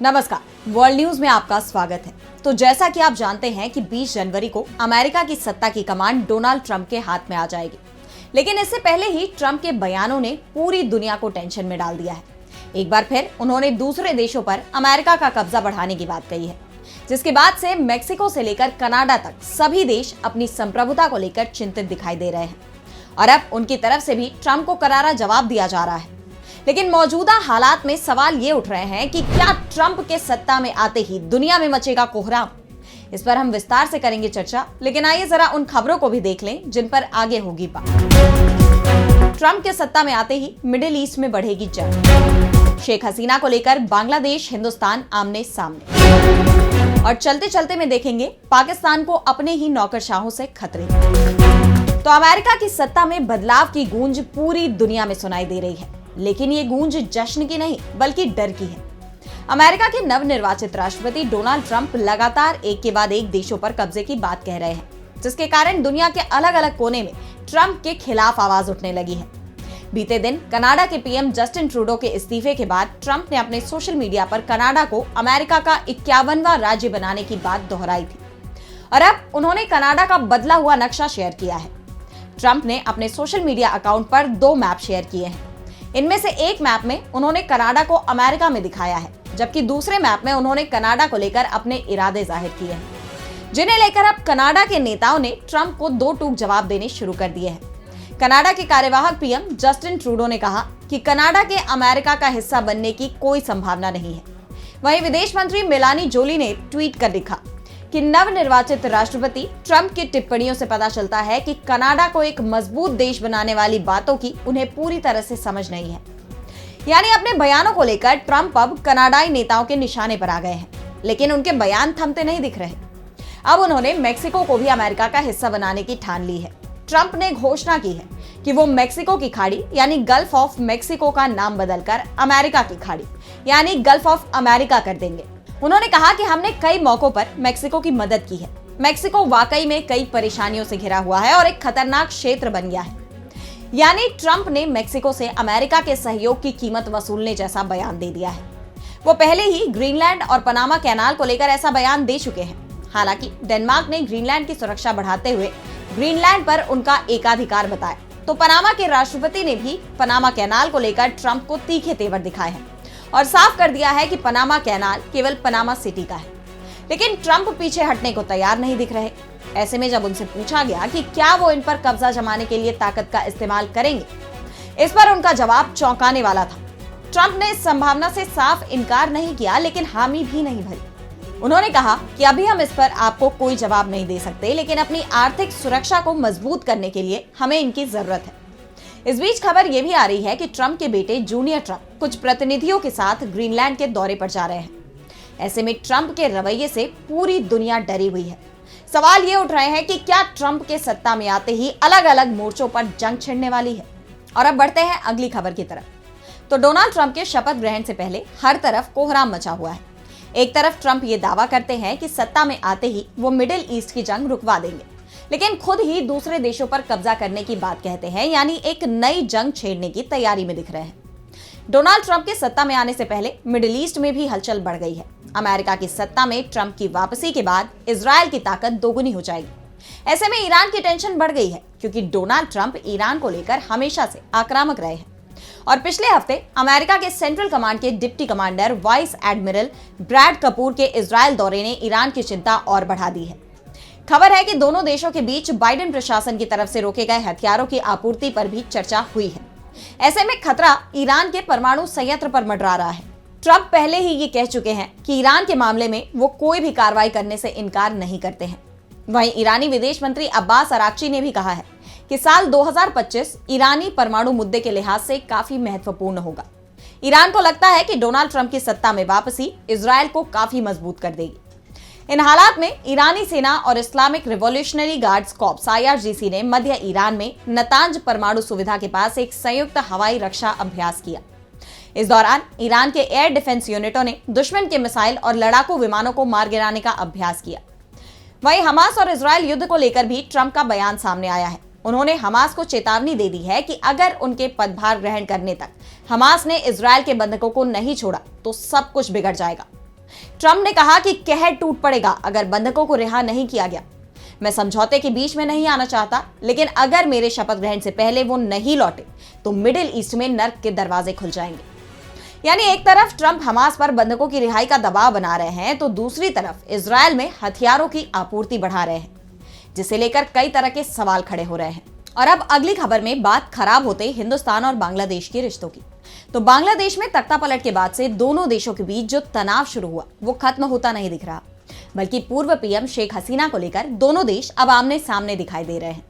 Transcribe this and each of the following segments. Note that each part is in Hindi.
नमस्कार, वर्ल्ड न्यूज में आपका स्वागत है। तो जैसा कि आप जानते हैं कि 20 जनवरी को अमेरिका की सत्ता की कमान डोनाल्ड ट्रंप के हाथ में आ जाएगी। लेकिन इससे पहले ही ट्रंप के बयानों ने पूरी दुनिया को टेंशन में डाल दिया है। एक बार फिर उन्होंने दूसरे देशों पर अमेरिका का कब्जा बढ़ाने की बात कही है, जिसके बाद से मेक्सिको से लेकर कनाडा तक सभी देश अपनी संप्रभुता को लेकर चिंतित दिखाई दे रहे हैं और अब उनकी तरफ से भी ट्रंप को करारा जवाब दिया जा रहा है। लेकिन मौजूदा हालात में सवाल ये उठ रहे हैं कि क्या ट्रंप के सत्ता में आते ही दुनिया में मचेगा कोहराम। इस पर हम विस्तार से करेंगे चर्चा, लेकिन आइए जरा उन खबरों को भी देख लें जिन पर आगे होगी बात। ट्रंप के सत्ता में आते ही मिडिल ईस्ट में बढ़ेगी जंग। शेख हसीना को लेकर बांग्लादेश हिंदुस्तान आमने सामने, और चलते चलते में देखेंगे पाकिस्तान को अपने ही नौकरशाहों से खतरे। तो अमेरिका की सत्ता में बदलाव की गूंज पूरी दुनिया में सुनाई दे रही है, लेकिन ये गूंज जश्न की नहीं बल्कि डर की है। अमेरिका के नवनिर्वाचित राष्ट्रपति डोनाल्ड ट्रंप लगातार एक के बाद एक देशों पर कब्जे की बात कह रहे हैं, जिसके कारण दुनिया के अलग अलग कोने में ट्रंप के खिलाफ आवाज उठने लगी है। बीते दिन कनाडा के पीएम जस्टिन ट्रूडो के इस्तीफे के बाद ट्रंप ने अपने सोशल मीडिया पर कनाडा को अमेरिका का 51वां राज्य बनाने की बात दोहराई थी और अब उन्होंने कनाडा का बदला हुआ नक्शा शेयर किया है। ट्रंप ने अपने सोशल मीडिया अकाउंट पर 2 मैप शेयर किए हैं। इनमें से एक मैप में उन्होंने कनाडा को अमेरिका में दिखाया है, जबकि दूसरे मैप में उन्होंने कनाडा को लेकर अपने इरादे जाहिर किए हैं, जिन्हें लेकर अब कनाडा के नेताओं ने ट्रंप को 2 टूक जवाब देने शुरू कर दिए हैं। कनाडा के कार्यवाहक पीएम जस्टिन ट्रूडो ने कहा कि कनाडा के अमेरिका का हिस्सा बनने की कोई संभावना नहीं है। वहीं विदेश मंत्री मेलानी जोली ने ट्वीट कर लिखा कि नवनिर्वाचित राष्ट्रपति ट्रंप की टिप्पणियों से पता चलता है कि कनाडा को एक मजबूत देश बनाने वाली बातों की उन्हें पूरी तरह से समझ नहीं है। यानी अपने बयानों को लेकर ट्रंप अब कनाडाई नेताओं के निशाने पर आ गए हैं, लेकिन उनके बयान थमते नहीं दिख रहे। अब उन्होंने मेक्सिको को भी अमेरिका का हिस्सा बनाने की ठान ली है। ट्रंप ने घोषणा की है कि वो मेक्सिको की खाड़ी यानी गल्फ ऑफ मेक्सिको का नाम बदलकर अमेरिका की खाड़ी यानी गल्फ ऑफ अमेरिका कर देंगे। उन्होंने कहा कि हमने कई मौकों पर मेक्सिको की मदद की है। मेक्सिको वाकई में कई परेशानियों से घिरा हुआ है और एक खतरनाक क्षेत्र बन गया है। यानी ट्रंप ने मेक्सिको से अमेरिका के सहयोग की कीमत वसूलने जैसा बयान दे दिया है। वो पहले ही ग्रीनलैंड और पनामा कैनाल को लेकर ऐसा बयान दे चुके हैं। हालांकि डेनमार्क ने ग्रीनलैंड की सुरक्षा बढ़ाते हुए ग्रीनलैंड पर उनका एकाधिकार बताया, तो पनामा के राष्ट्रपति ने भी पनामा कैनाल को लेकर ट्रंप को तीखे तेवर दिखाए हैं और साफ कर दिया है कि पनामा कैनाल केवल पनामा सिटी का है। लेकिन ट्रंप पीछे हटने को तैयार नहीं दिख रहे। ऐसे में जब उनसे पूछा गया कि क्या वो इन पर कब्जा जमाने के लिए ताकत का इस्तेमाल करेंगे, इस पर उनका जवाब चौंकाने वाला था। ट्रंप ने इस संभावना से साफ इनकार नहीं किया, लेकिन हामी भी नहीं भरी। उन्होंने कहा कि अभी हम इस पर आपको कोई जवाब नहीं दे सकते, लेकिन अपनी आर्थिक सुरक्षा को मजबूत करने के लिए हमें इनकी जरूरत है। इस बीच खबर यह भी आ रही है कि ट्रंप के बेटे जूनियर ट्रंप कुछ प्रतिनिधियों के साथ ग्रीनलैंड के दौरे पर जा रहे हैं। ऐसे में ट्रंप के रवैये से पूरी दुनिया डरी हुई है। सवाल ये उठ रहे हैं कि क्या ट्रंप के सत्ता में आते ही अलग अलग मोर्चों पर जंग छिड़ने वाली है। और अब बढ़ते हैं अगली खबर की तरफ। तो डोनाल्ड ट्रंप के शपथ ग्रहण से पहले हर तरफ कोहराम मचा हुआ है। एक तरफ ट्रंप ये दावा करते हैं कि सत्ता में आते ही वो मिडिल ईस्ट की जंग रुकवा देंगे, लेकिन खुद ही दूसरे देशों पर कब्जा करने की बात कहते हैं, यानी एक नई जंग छेड़ने की तैयारी में दिख रहे हैं। डोनाल्ड ट्रंप के सत्ता में आने से पहले मिडिल ईस्ट में भी हलचल बढ़ गई है। अमेरिका की सत्ता में ट्रंप की वापसी के बाद इजराइल की ताकत दोगुनी हो जाएगी। ऐसे में ईरान की टेंशन बढ़ गई है, क्योंकि डोनाल्ड ट्रंप ईरान को लेकर हमेशा से आक्रामक रहे हैं और पिछले हफ्ते अमेरिका के सेंट्रल कमांड के deputy commander vice admiral Brad Kapoor के इजराइल दौरे ने ईरान की चिंता और बढ़ा दी है। खबर है कि दोनों देशों के बीच बाइडेन प्रशासन की तरफ से रोके गए हथियारों की आपूर्ति पर भी चर्चा हुई है। ऐसे में खतरा ईरान के परमाणु संयंत्र पर मंडरा रहा है। ट्रंप पहले ही ये कह चुके हैं कि ईरान के मामले में वो कोई भी कार्रवाई करने से इनकार नहीं करते हैं। वहीं ईरानी विदेश मंत्री अब्बास अराक्ची ने भी कहा है कि साल 2025 ईरानी परमाणु मुद्दे के लिहाज से काफी महत्वपूर्ण होगा। ईरान को लगता है कि डोनाल्ड ट्रंप की सत्ता में वापसी इजराइल को काफी मजबूत कर देगी। इन हालात में ईरानी सेना और Islamic revolutionary guards corps IRGC ने मध्य ईरान में नतांज परमाणु सुविधा के पास एक संयुक्त हवाई रक्षा अभ्यास किया। इस दौरान ईरान के एयर डिफेंस यूनिटों ने दुश्मन के मिसाइल और लड़ाकू विमानों को मार गिराने का अभ्यास किया। वहीं हमास और इजराइल युद्ध को लेकर भी ट्रंप का बयान सामने आया है। उन्होंने हमास को चेतावनी दे दी है कि अगर उनके पदभार ग्रहण करने तक हमास ने इजराइल के बंधकों को नहीं छोड़ा तो सब कुछ बिगड़ जाएगा। ट्रंप ने कहा कि कहर टूट पड़ेगा अगर बंधकों को रिहा नहीं किया गया। मैं समझौते के बीच में नहीं आना चाहता, लेकिन अगर मेरे शपथ ग्रहण से पहले वो नहीं लौटे तो मिडिल ईस्ट में नर्क के दरवाजे खुल जाएंगे। यानी एक तरफ ट्रंप हमास पर बंधकों की रिहाई का दबाव बना रहे हैं, तो दूसरी तरफ इजरायल में हथियारों की आपूर्ति बढ़ा रहे हैं, जिसे लेकर कई तरह के सवाल खड़े हो रहे हैं। और अब अगली खबर में बात खराब होते हिंदुस्तान और बांग्लादेश के रिश्तों की। तो बांग्लादेश में तख्तापलट के बाद से दोनों देशों के बीच जो तनाव शुरू हुआ वो खत्म होता नहीं दिख रहा, बल्कि पूर्व पीएम शेख हसीना को लेकर दोनों देश अब आमने सामने दिखाई दे रहे हैं।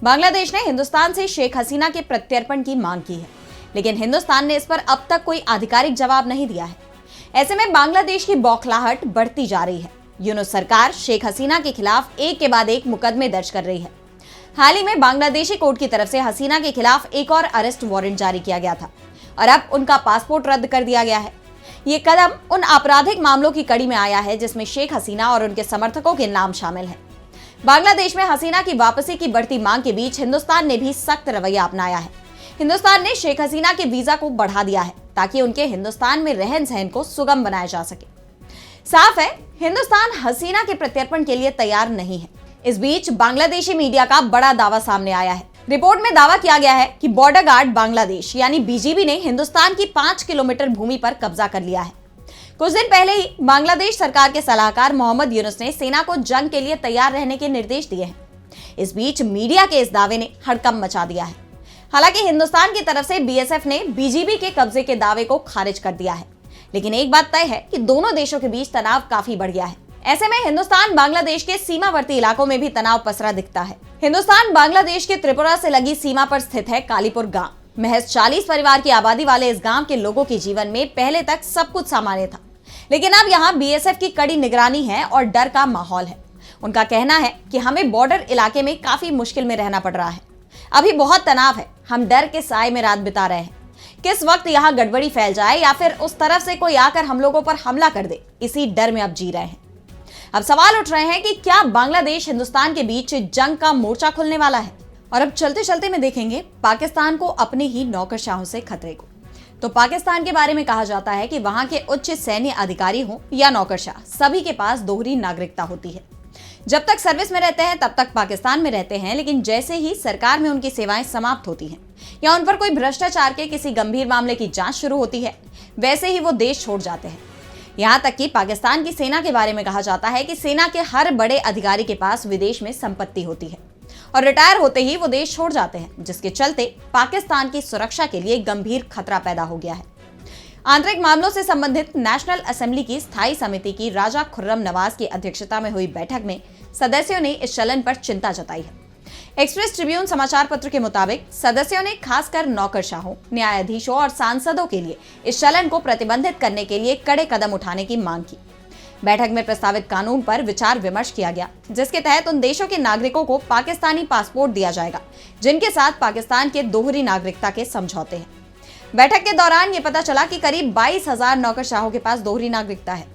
बांग्लादेश ने हिंदुस्तान से शेख हसीना के प्रत्यर्पण की मांग की है, लेकिन हिंदुस्तान ने इस पर अब तक कोई आधिकारिक जवाब नहीं दिया है। ऐसे में बांग्लादेश की बौखलाहट बढ़ती जा रही है। यूनुस सरकार शेख हसीना के खिलाफ एक के बाद एक मुकदमे दर्ज कर रही है। हाल ही में बांग्लादेशी कोर्ट की तरफ से हसीना के खिलाफ एक और अरेस्ट वारंट जारी किया गया था और अब उनका पासपोर्ट रद्द कर दिया गया है। ये कदम उन आपराधिक मामलों की कड़ी में आया है जिसमें शेख हसीना और उनके समर्थकों के नाम शामिल हैं। बांग्लादेश में हसीना की वापसी की बढ़ती मांग के बीच हिंदुस्तान ने भी सख्त रवैया अपनाया है। हिंदुस्तान ने शेख हसीना के वीजा को बढ़ा दिया है ताकि उनके हिंदुस्तान में रहन सहन को सुगम बनाया जा सके। साफ है, हिंदुस्तान हसीना के प्रत्यर्पण के लिए तैयार नहीं है। इस बीच बांग्लादेशी मीडिया का बड़ा दावा सामने आया है। रिपोर्ट में दावा किया गया है कि बॉर्डर गार्ड बांग्लादेश यानी बीजीबी ने हिंदुस्तान की 5 किलोमीटर भूमि पर कब्जा कर लिया है। कुछ दिन पहले ही बांग्लादेश सरकार के सलाहकार मोहम्मद यूनुस ने सेना को जंग के लिए तैयार रहने के निर्देश दिए हैं। इस बीच मीडिया के इस दावे ने हड़कंप मचा दिया है। हालांकि हिंदुस्तान की तरफ से बीएसएफ ने बीजीबी के कब्जे के दावे को खारिज कर दिया है, लेकिन एक बात तय है कि दोनों देशों के बीच तनाव काफी बढ़ गया है। ऐसे में हिंदुस्तान बांग्लादेश के सीमावर्ती इलाकों में भी तनाव पसरा दिखता है। हिंदुस्तान बांग्लादेश के त्रिपुरा से लगी सीमा पर स्थित है कालीपुर गांव। महज 40 परिवार की आबादी वाले इस गांव के लोगों के जीवन में पहले तक सब कुछ सामान्य था, लेकिन अब यहाँ बीएसएफ की कड़ी निगरानी है और डर का माहौल है। उनका कहना है कि हमें बॉर्डर इलाके में काफी मुश्किल में रहना पड़ रहा है। अभी बहुत तनाव है, हम डर के साए में रात बिता रहे हैं। किस वक्त यहाँ गड़बड़ी फैल जाए या फिर उस तरफ से कोई आकर हम लोगों पर हमला कर दे, इसी डर में अब जी रहे हैं। अब सवाल उठ रहे हैं कि क्या बांग्लादेश हिंदुस्तान के बीच जंग का मोर्चा खुलने वाला है। और अब चलते चलते में देखेंगे पाकिस्तान को अपने ही नौकरशाहों से खतरे को। तो पाकिस्तान के बारे में कहा जाता है कि वहां के उच्च सैन्य अधिकारी हो या नौकरशाह, सभी के पास दोहरी नागरिकता होती है। जब तक सर्विस में रहते हैं तब तक पाकिस्तान में रहते हैं, लेकिन जैसे ही सरकार में उनकी सेवाएं समाप्त होती हैं या उन पर कोई भ्रष्टाचार के किसी गंभीर मामले की जांच शुरू होती है, वैसे ही वो देश छोड़ जाते हैं। यहाँ तक कि पाकिस्तान की सेना के बारे में कहा जाता है कि सेना के हर बड़े अधिकारी के पास विदेश में संपत्ति होती है और रिटायर होते ही वो देश छोड़ जाते हैं, जिसके चलते पाकिस्तान की सुरक्षा के लिए गंभीर खतरा पैदा हो गया है। आंतरिक मामलों से संबंधित नेशनल असेंबली की स्थायी समिति की राजा खुर्रम नवाज की अध्यक्षता में हुई बैठक में सदस्यों ने इस चलन पर चिंता जताई है। एक्सप्रेस ट्रिब्यून समाचार पत्र के मुताबिक सदस्यों ने खासकर नौकरशाहों, न्यायाधीशों और सांसदों के लिए इस चलन को प्रतिबंधित करने के लिए कड़े कदम उठाने की मांग की। बैठक में प्रस्तावित कानून पर विचार विमर्श किया गया, जिसके तहत उन देशों के नागरिकों को पाकिस्तानी पासपोर्ट दिया जाएगा जिनके साथ पाकिस्तान के दोहरी नागरिकता के समझौते हैं। बैठक के दौरान ये पता चला कि करीब 22,000 नौकरशाहों के पास दोहरी नागरिकता है।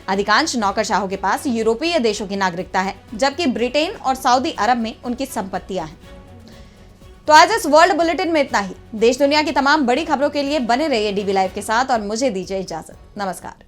अधिकांश नौकरशाहों के पास यूरोपीय देशों की नागरिकता है, जबकि ब्रिटेन और सऊदी अरब में उनकी संपत्तियां हैं। तो आज इस वर्ल्ड बुलेटिन में इतना ही। देश दुनिया की तमाम बड़ी खबरों के लिए बने रहिए डीवी लाइव के साथ और मुझे दीजिए इजाजत। नमस्कार।